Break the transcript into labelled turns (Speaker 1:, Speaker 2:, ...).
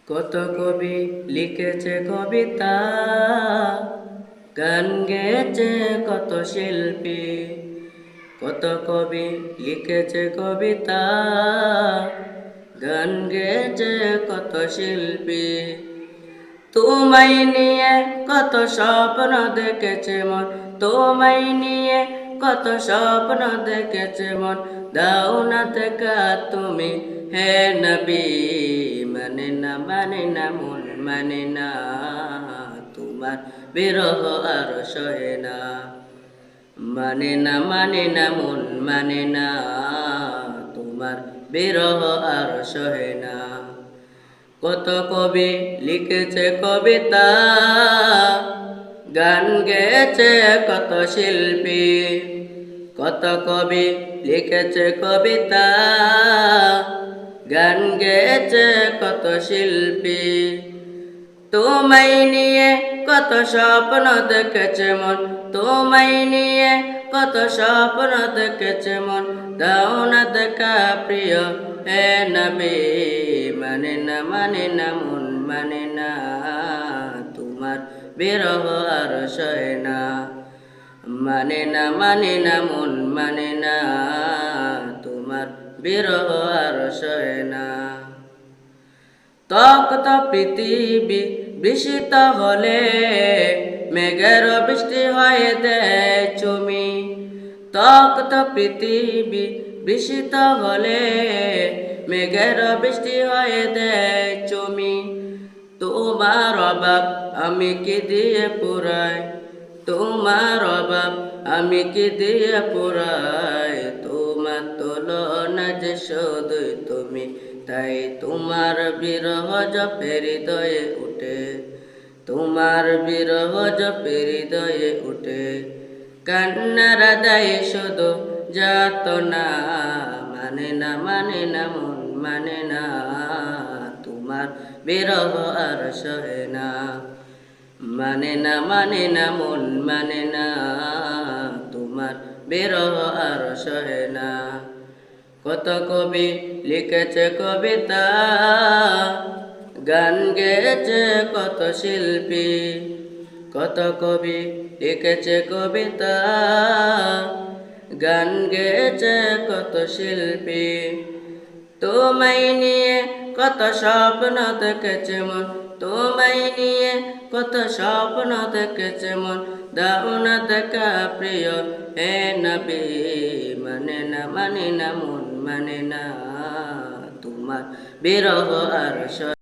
Speaker 1: কত কবি লিখেছে কবিতা, গান গেয়েছে কত শিল্পী। কত কবি লিখেছে কবিতা, গান গেয়েছে কত শিল্পী। তোমায় নিয়ে কত স্বপ্ন দেখেছে মন, তোমায় নিয়ে কত স্বপ্ন দেখেছে মন। দাও না দেখা তুমি হে নবী, মানে না মন মানে না, তোমার বিরহ আর সহে না। মানে না মন মানে না, তোমার বিরহ আর সহে না। কত কবি লিখেছে কবিতা, গান গেয়েছে কত শিল্পী। কত কবি লিখেছে কবিতা, গান গেয়েছে কত শিল্পী। তোমায় নিয়ে কত স্বপ্ন দেখেছে মন, তোমায় নিয়ে কত স্বপ্ন দেখেছে মন। দাও না দেখা প্রিয় হে নবী, মানে না মন মানে না, তোমার বিরহ আর সহে না। মানে না মন মানে না, তোমার বিরহ আর সহে না। তপ্ত পৃথিবী বৃষ্টিত হলে মেঘের বৃষ্টি হয়ে দেয় চুমি। তপ্ত পৃথিবী বৃষ্টিত হলে মেঘের বৃষ্টি হয়ে দেয় চুমি। তোমার অভাব আমি কি দিয়ে পুরাই, তোমার অভাব আমি কি দিয়ে পুরাই। তোমার তুলনা যে শুধুই তুমি, তাই তোমার বিরহ জপে হৃদয়ে উঠে, তোমার বিরহ জপে হৃদয়ে উঠে। কান্নার দায় শুধু যাতনা, মানে না মন মানে না, তোমার বিরহ আর সহে না। মানে না মন মানে না, তোমার বিরহ আর সহে না। কত কবি লিখেছে কবিতা, গান গেয়েছে কত শিল্পী। কত কবি লিখেছে কবিতা, গান গেয়েছে কত শিল্পী। তোমায় নিয়ে কত স্বপ্ন দেখেছে মন, তোমায় নিয়ে কত স্বপ্ন দেখেছে মন। দাও না দেখা প্রিয় হে নবী, মানে না মন মানে না, তোমার বিরহ আর